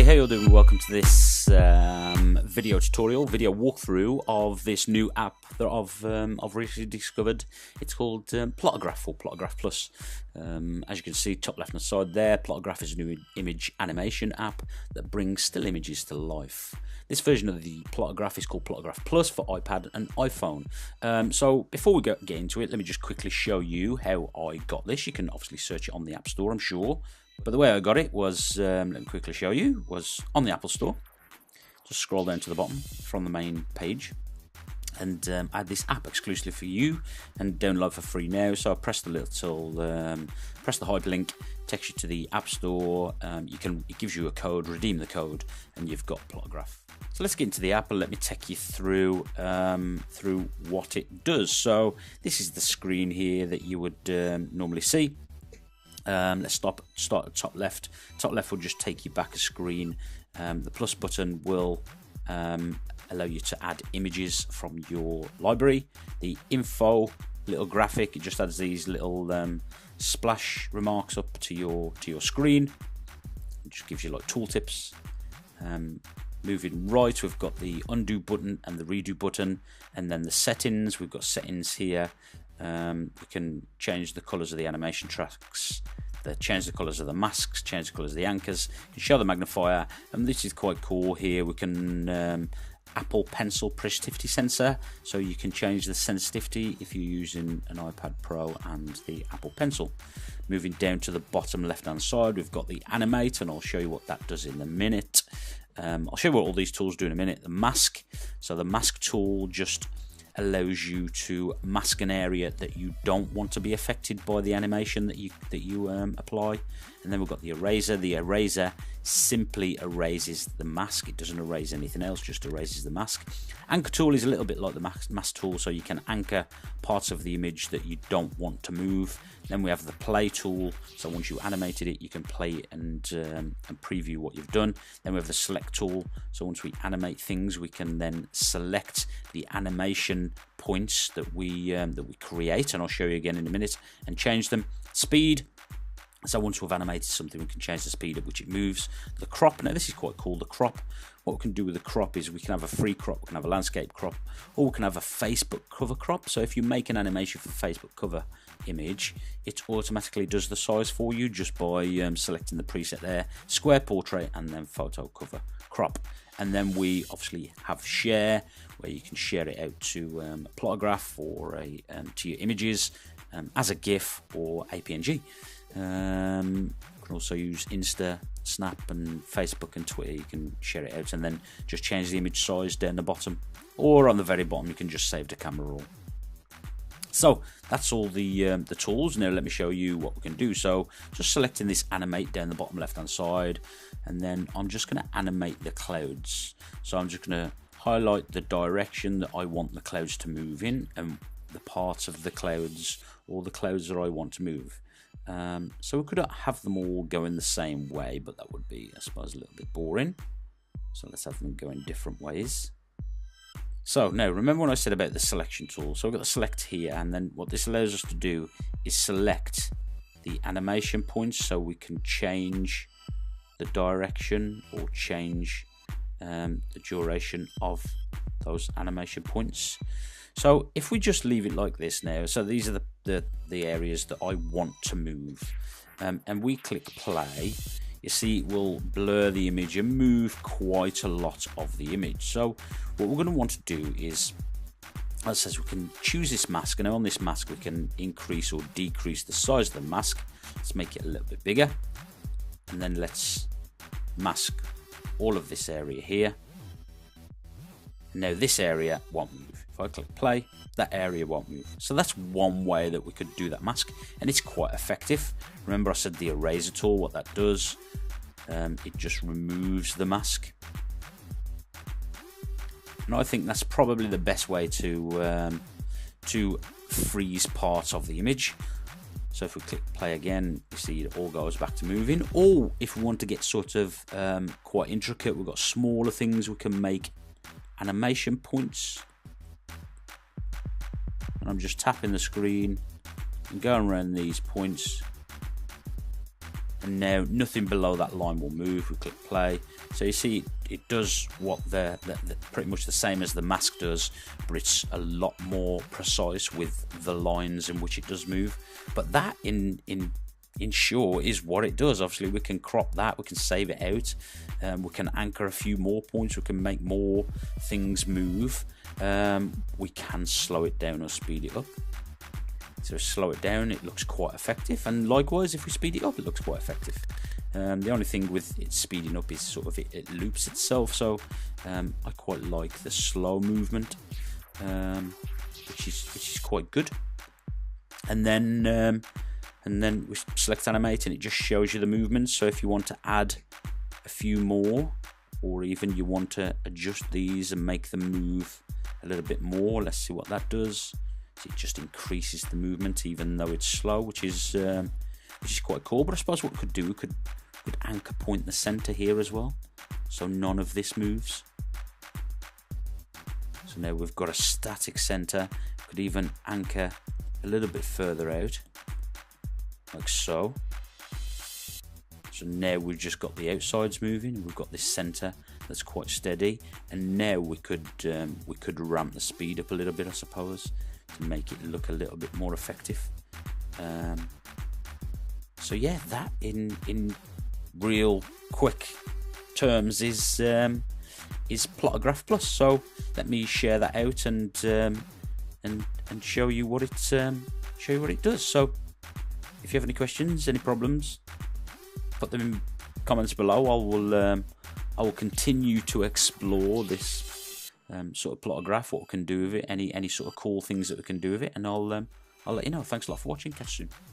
how you all doing? Welcome to this video walkthrough of this new app that I've recently discovered. It's called Plotograph or Plotograph Plus. As you can see, top left hand side there, Plotograph is a new image animation app that brings still images to life. This version of the Plotograph is called Plotograph Plus for iPad and iPhone. So before we get into it, let me just quickly show you how I got this. You can obviously search it on the App Store, I'm sure. But the way I got it was, let me quickly show you, was on the Apple Store. Just scroll down to the bottom from the main page. And I had this app exclusively for you and download for free now. So I press the little, press the hyperlink, takes you to the App Store. It gives you a code, redeem the code, and you've got Plotograph. So let's get into the app and let me take you through what it does. So this is the screen here that you would normally see. Let's start at top left. Top left will just take you back a screen. The plus button will allow you to add images from your library. The info little graphic, it just adds these little splash remarks up to your screen. It just gives you like tooltips. Moving right, we've got the undo button and the redo button, and then the settings. We've got settings here. We can change the colors of the animation tracks, change the colors of the masks, change the colors of the anchors, you can show the magnifier, and this is quite cool here. We can Apple Pencil sensitivity sensor, so you can change the sensitivity if you're using an iPad Pro and the Apple Pencil. Moving down to the bottom left hand side, we've got the animate, and I'll show you what that does in a minute. I'll show you what all these tools do in a minute. The mask, so the mask tool just allows you to mask an area that you don't want to be affected by the animation that you apply. And then we've got the eraser. The eraser simply erases the mask. It doesn't erase anything else, just erases the mask. Anchor tool is a little bit like the mask tool, so you can anchor parts of the image that you don't want to move. Then we have the play tool, so once you animated it, you can play it and preview what you've done. Then we have the select tool, so once we animate things, we can then select the animation points that we create, and I'll show you again in a minute, and change them. Speed, so once we've animated something, we can change the speed at which it moves. The crop, now this is quite cool, the crop. What we can do with the crop is we can have a free crop, we can have a landscape crop, or we can have a Facebook cover crop. So if you make an animation for Facebook cover image, it automatically does the size for you just by selecting the preset there, square portrait, and then photo cover crop. And then we obviously have share, where you can share it out to Plotograph or to your images as a GIF or a PNG. You can also use Insta, Snap, and Facebook and Twitter. You can share it out and then just change the image size down the bottom, or on the very bottom you can just save the camera roll. So that's all the tools. Now let me show you what we can do. So just selecting this animate down the bottom left hand side, and then I'm just going to animate the clouds. So I'm just going to highlight the direction that I want the clouds to move in, and the parts of the clouds or the clouds that I want to move. So we could have them all going the same way, but that would be, I suppose, a little bit boring. So let's have them go in different ways. So now, remember when I said about the selection tool? So we've got the select here, and then what this allows us to do is select the animation points, so we can change the direction or change the duration of those animation points. So if we just leave it like this now, so these are the areas that I want to move, and we click play, you see it will blur the image and move quite a lot of the image. So what we're going to want to do is, as it says, we can choose this mask, and on this mask we can increase or decrease the size of the mask. Let's make it a little bit bigger, and then let's mask all of this area here. Now this area won't move. If I click play, that area won't move. So that's one way that we could do that mask, and it's quite effective. Remember I said the eraser tool, what that does, it just removes the mask. And I think that's probably the best way to freeze parts of the image. So if we click play again, you see it all goes back to moving. Or if we want to get sort of quite intricate, we've got smaller things, we can make animation points. And I'm just tapping the screen and going around these points, and now nothing below that line will move. We click play, so you see it does what the pretty much the same as the mask does, but it's a lot more precise with the lines in which it does move. But that in short is what it does. Obviously we can crop that, we can save it out, we can anchor a few more points, we can make more things move, we can slow it down or speed it up. So slow it down, it looks quite effective, and likewise if we speed it up, it looks quite effective. The only thing with it speeding up is sort of it loops itself, so I quite like the slow movement, which is quite good. And then we select animate, and it just shows you the movements. So if you want to add a few more, or even you want to adjust these and make them move a little bit more, let's see what that does. It just increases the movement even though it's slow, which is quite cool. But I suppose what we could do, we could anchor point the center here as well, so none of this moves. So now we've got a static center. We could even anchor a little bit further out, like so. So now we've just got the outsides moving, and we've got this center that's quite steady. And now we could ramp the speed up a little bit, I suppose, to make it look a little bit more effective. So yeah, that in real quick terms is Plotograph Plus. So let me share that out and show you what it does. So if you have any questions, any problems, put them in comments below. I will continue to explore this sort of plotograph, what we can do with it, any sort of cool things that we can do with it, and I'll let you know. Thanks a lot for watching. Catch you soon.